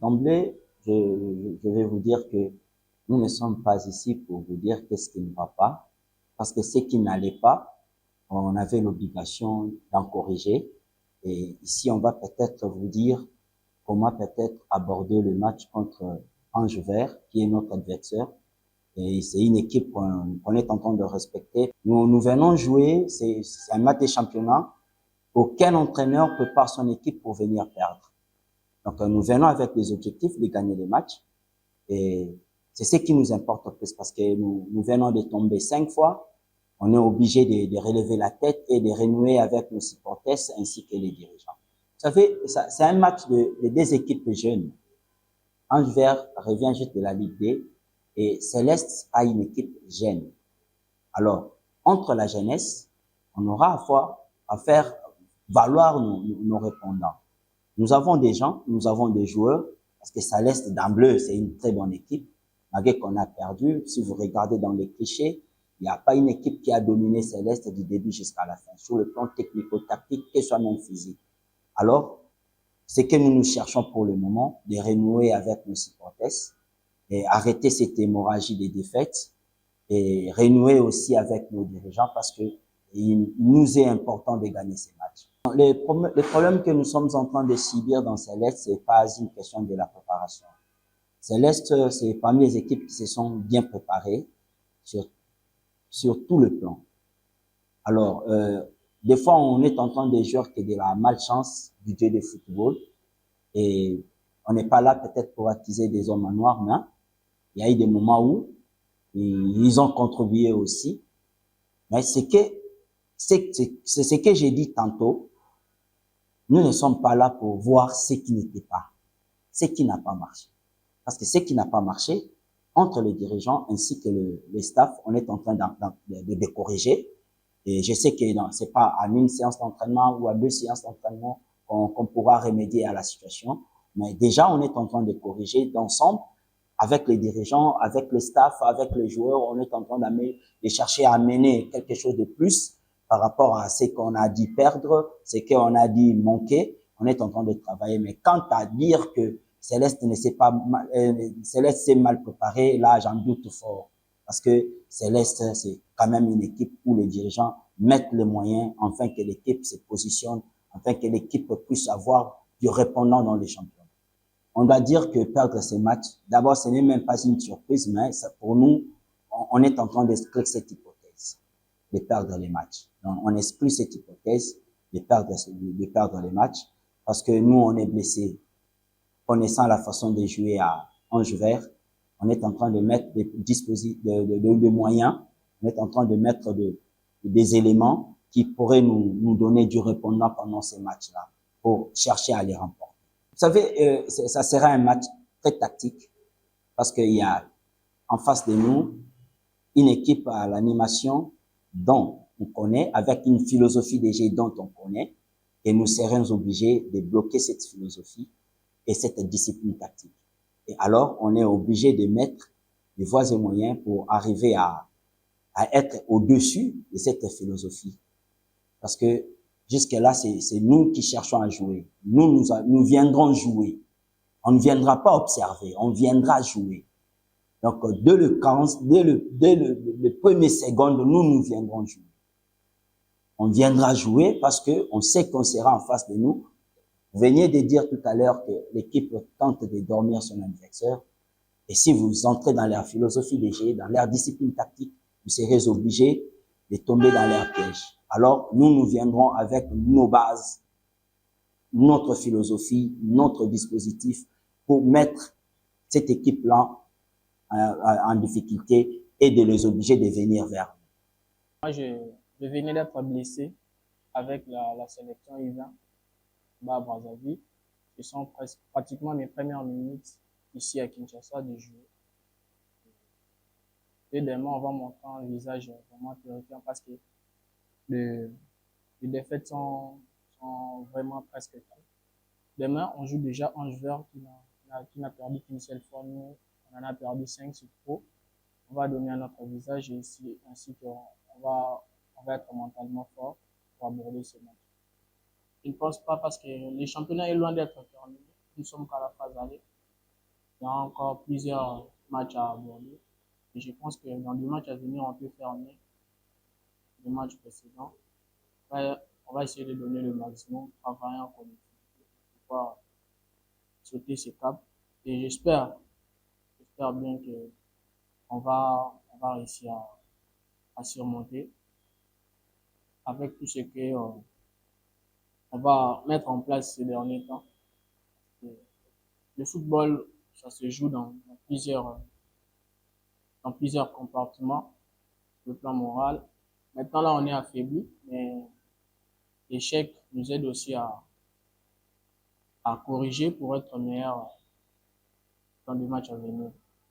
D'emblée, je vais vous dire que nous ne sommes pas ici pour vous dire qu'est-ce qui ne va pas, parce que ce qui n'allait pas, on avait l'obligation d'en corriger. Et ici, on va peut-être vous dire comment peut-être aborder le match contre Ange Vert, qui est notre adversaire. Et c'est une équipe qu'on est en train de respecter. Nous venons jouer, c'est un match de championnat. Aucun entraîneur prépare son équipe pour venir perdre. Donc, nous venons avec des objectifs de gagner les matchs. Et c'est ce qui nous importe le plus parce que nous venons de tomber 5 fois. On est obligé de relever la tête et de renouer avec nos supporters ainsi que les dirigeants. Vous savez, c'est un match de deux équipes jeunes. Ange Vert revient juste de la Ligue D et Céleste a une équipe jeune. Alors, entre la jeunesse, on aura à faire valoir nos répondants. Nous avons des gens, nous avons des joueurs, parce que Céleste d'emblée, c'est une très bonne équipe, malgré qu'on a perdu. Si vous regardez dans les clichés, il n'y a pas une équipe qui a dominé Céleste du début jusqu'à la fin, sur le plan technico-tactique et soit même physique. Alors, c'est que nous cherchons pour le moment, de renouer avec nos supporters et arrêter cette hémorragie des défaites et renouer aussi avec nos dirigeants parce que il nous est important de gagner ces matchs. Les problèmes que nous sommes en train de subir dans Céleste, c'est pas une question de la préparation. Céleste, c'est parmi les équipes qui se sont bien préparées sur tout le plan. Alors, des fois, on est en train de jouer que de la malchance du jeu de football et on n'est pas là peut-être pour attiser des hommes en noir, mais il y a eu des moments où ils ont contribué aussi. Mais c'est ce que j'ai dit tantôt. Nous ne sommes pas là pour voir ce qui n'était pas, ce qui n'a pas marché. Parce que ce qui n'a pas marché, entre les dirigeants ainsi que le staff, on est en train de corriger. Et je sais que c'est pas en une séance d'entraînement ou à 2 séances d'entraînement qu'on pourra remédier à la situation. Mais déjà, on est en train de corriger d'ensemble avec les dirigeants, avec le staff, avec les joueurs. On est en train de chercher à amener quelque chose de plus par rapport à ce qu'on a dit perdre, ce qu'on a dit manquer. On est en train de travailler. Mais quant à dire que Céleste ne s'est pas Céleste s'est mal préparé, là, j'en doute fort. Parce que Céleste, c'est quand même une équipe où les dirigeants mettent les moyens afin que l'équipe se positionne, afin que l'équipe puisse avoir du répondant dans les championnats. On doit dire que perdre ces matchs, d'abord, ce n'est même pas une surprise, mais ça, pour nous, on est en train d'exclure cette hypothèse de perdre les matchs. Donc, on exclut cette hypothèse de perdre les matchs parce que nous, on est blessés. Connaissant la façon de jouer à Ange Vert, on est en train de mettre des moyens, on est en train de mettre des éléments qui pourraient nous donner du répondant pendant ces matchs-là pour chercher à les remporter. Vous savez, ça sera un match très tactique parce qu'il y a en face de nous une équipe à l'animation dont on connaît, avec une philosophie de jeu dont on connaît, et nous serons obligés de bloquer cette philosophie et cette discipline tactique. Et alors, on est obligé de mettre des voies et moyens pour arriver à être au-dessus de cette philosophie. Parce que jusque-là, c'est nous qui cherchons à jouer. Nous viendrons jouer. On ne viendra pas observer, on viendra jouer. Donc, dès le premier seconde, nous viendrons jouer. On viendra jouer parce que on sait qu'on sera en face de nous. Vous veniez de dire tout à l'heure que l'équipe tente de dormir son adversaire. Et si vous entrez dans leur philosophie de jeu, dans leur discipline tactique, vous serez obligés de tomber dans leur piège. Alors, nous viendrons avec nos bases, notre philosophie, notre dispositif pour mettre cette équipe-là en difficulté et de les obliger de venir vers nous. Moi, je venais d'être blessé avec la sélection U20 Brazzaville. Ce sont pratiquement mes premières minutes ici à Kinshasa de jouer. Et demain, on va montrer un visage vraiment terrifiant parce que les défaites sont vraiment presque toutes. Demain, on joue déjà Ange Vert qui n'a perdu qu'une seule fois. Nous, on en a perdu 5 sur trop. On va donner un autre visage et ainsi qu'on va être mentalement fort pour aborder ce match. Je ne pense pas parce que le championnat est loin d'être terminé. Nous sommes qu'à la phase aller. Il y a encore plusieurs matchs à aborder. Et je pense que dans les matchs à venir, on peut faire mieux les matchs précédents. On va essayer de donner le maximum, travailler en collectivité pour pouvoir sauter ces caps. Et j'espère bien que on va réussir à surmonter avec tout ce que on va mettre en place ces derniers temps. Le football, ça se joue dans plusieurs compartiments, le plan moral. Maintenant, là, on est affaibli, mais l'échec nous aide aussi à corriger pour être meilleur dans les matchs à venir.